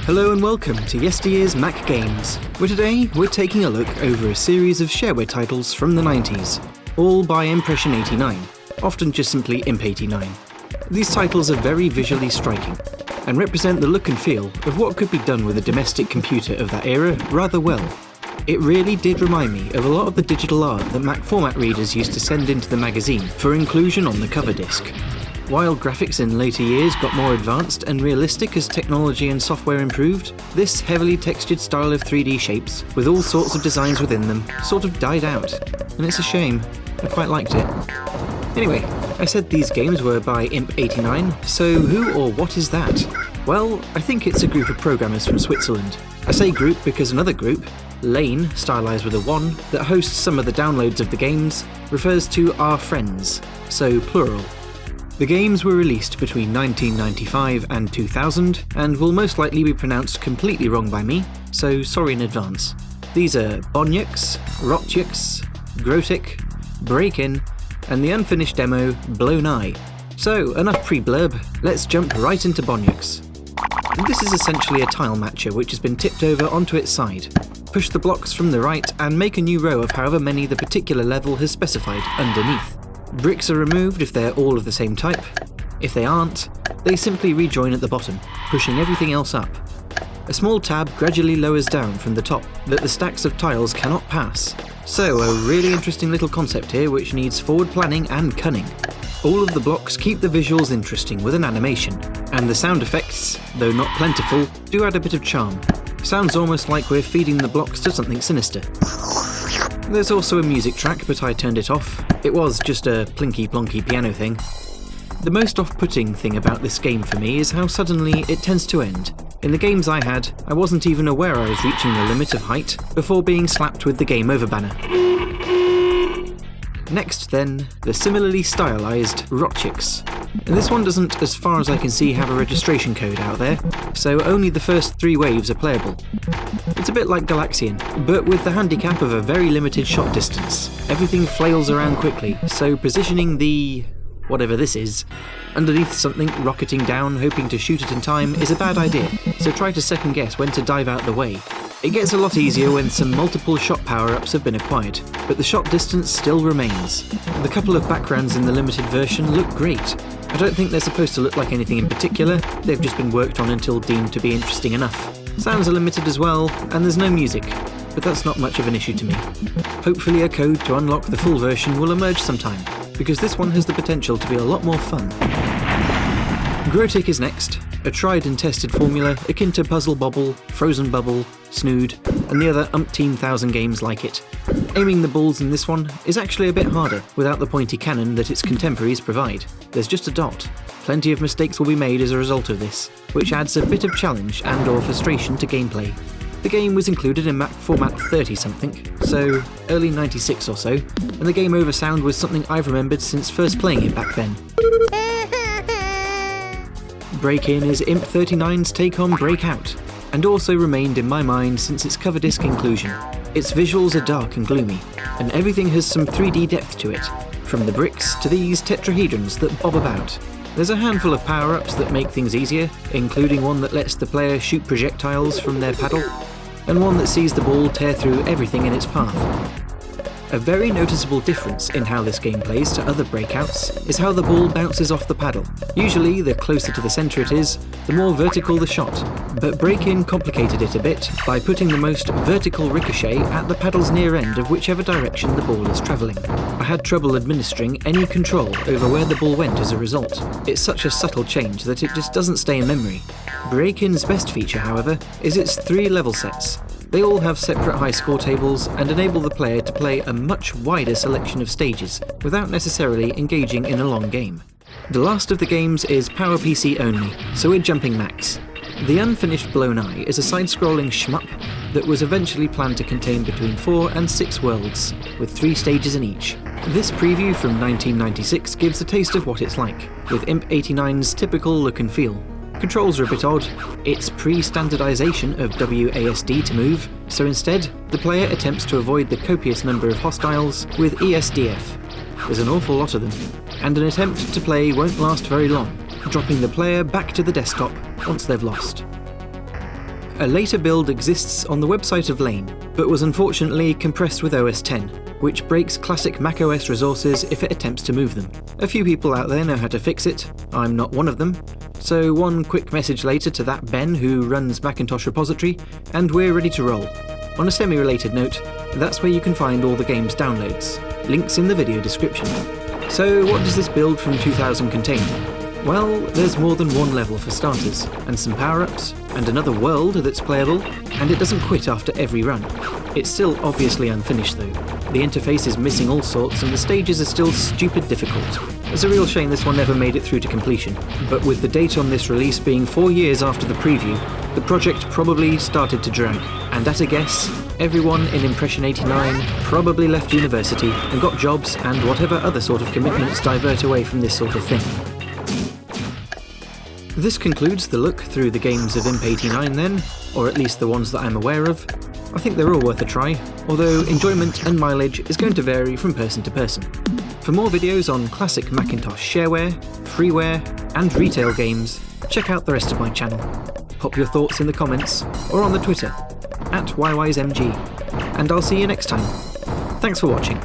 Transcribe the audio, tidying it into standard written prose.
Hello and welcome to YesterYear's Mac Games, where today we're taking a look over a series of shareware titles from the 90s, all by Impression89, often just simply Imp89. These titles are very visually striking, and represent the look and feel of what could be done with a domestic computer of that era rather well. It really did remind me of a lot of the digital art that Mac format readers used to send into the magazine for inclusion on the cover disc. While graphics in later years got more advanced and realistic as technology and software improved, this heavily textured style of 3D shapes, with all sorts of designs within them, sort of died out. And it's a shame. I quite liked it. Anyway, I said these games were by Imp89, so who or what is that? Well, I think it's a group of programmers from Switzerland. I say group because another group, Lane, stylized with a 1, that hosts some of the downloads of the games, refers to our friends, so plural. The games were released between 1995 and 2000, and will most likely be pronounced completely wrong by me, so sorry in advance. These are BonYx, RotYx, Grotic, BreakIn, and the unfinished demo, Blown Eye. So, enough pre-blurb, let's jump right into BonYx. This is essentially a tile matcher which has been tipped over onto its side. Push the blocks from the right and make a new row of however many the particular level has specified underneath. Bricks are removed if they're all of the same type. If they aren't, they simply rejoin at the bottom, pushing everything else up. A small tab gradually lowers down from the top that the stacks of tiles cannot pass. So a really interesting little concept here which needs forward planning and cunning. All of the blocks keep the visuals interesting with an animation, and the sound effects, though not plentiful, do add a bit of charm. Sounds almost like we're feeding the blocks to something sinister. There's also a music track, but I turned it off. It was just a plinky-plonky piano thing. The most off-putting thing about this game for me is how suddenly it tends to end. In the games I had, I wasn't even aware I was reaching the limit of height before being slapped with the game over banner. Next then, the similarly stylized RotYx. This one doesn't, as far as I can see, have a registration code out there, so only the first 3 waves are playable. It's a bit like Galaxian, but with the handicap of a very limited shot distance. Everything flails around quickly, so positioning the whatever this is underneath something rocketing down hoping to shoot it in time is a bad idea, so try to second guess when to dive out the way. It gets a lot easier when some multiple shot power-ups have been acquired, but the shot distance still remains. The couple of backgrounds in the limited version look great. I don't think they're supposed to look like anything in particular, they've just been worked on until deemed to be interesting enough. Sounds are limited as well, and there's no music, but that's not much of an issue to me. Hopefully a code to unlock the full version will emerge sometime, because this one has the potential to be a lot more fun. Grotic is next, a tried and tested formula akin to Puzzle Bobble, Frozen Bubble, Snood, and the other umpteen thousand games like it. Aiming the balls in this one is actually a bit harder without the pointy cannon that its contemporaries provide. There's just a dot. Plenty of mistakes will be made as a result of this, which adds a bit of challenge and or frustration to gameplay. The game was included in Mac format 30-something, so early 96 or so, and the game over sound was something I've remembered since first playing it back then. BreakIn is Imp39's take on Breakout, and also remained in my mind since its cover disc inclusion. Its visuals are dark and gloomy, and everything has some 3D depth to it, from the bricks to these tetrahedrons that bob about. There's a handful of power-ups that make things easier, including one that lets the player shoot projectiles from their paddle, and one that sees the ball tear through everything in its path. A very noticeable difference in how this game plays to other Breakouts is how the ball bounces off the paddle. Usually, the closer to the centre it is, the more vertical the shot, but BreakIn complicated it a bit by putting the most vertical ricochet at the paddle's near end of whichever direction the ball is travelling. I had trouble administering any control over where the ball went as a result. It's such a subtle change that it just doesn't stay in memory. BreakIn's best feature, however, is its 3 level sets. They all have separate high score tables and enable the player to play a much wider selection of stages without necessarily engaging in a long game. The last of the games is PowerPC only, so we're jumping max. The unfinished Blown Eye is a side-scrolling shmup that was eventually planned to contain between 4 and 6 worlds, with 3 stages in each. This preview from 1996 gives a taste of what it's like, with Imp89's typical look and feel. Controls are a bit odd. It's pre-standardization of WASD to move, so instead, the player attempts to avoid the copious number of hostiles with ESDF. There's an awful lot of them, and an attempt to play won't last very long, dropping the player back to the desktop once they've lost. A later build exists on the website of Lane, but was unfortunately compressed with OS X, which breaks Classic macOS resources if it attempts to move them. A few people out there know how to fix it, I'm not one of them, so one quick message later to that Ben who runs Macintosh repository, and we're ready to roll. On a semi-related note, that's where you can find all the game's downloads. Links in the video description. So what does this build from 2000 contain? Well, there's more than one level for starters, and some power-ups, and another world that's playable, and it doesn't quit after every run. It's still obviously unfinished though. The interface is missing all sorts and the stages are still stupid difficult. It's a real shame this one never made it through to completion, but with the date on this release being 4 years after the preview, the project probably started to drag, and at a guess, everyone in Impression89 probably left university and got jobs and whatever other sort of commitments divert away from this sort of thing. This concludes the look through the games of Imp89 then, or at least the ones that I'm aware of. I think they're all worth a try, although enjoyment and mileage is going to vary from person to person. For more videos on classic Macintosh shareware, freeware, and retail games, check out the rest of my channel. Pop your thoughts in the comments, or on the Twitter, @YYSMG, and I'll see you next time. Thanks for watching.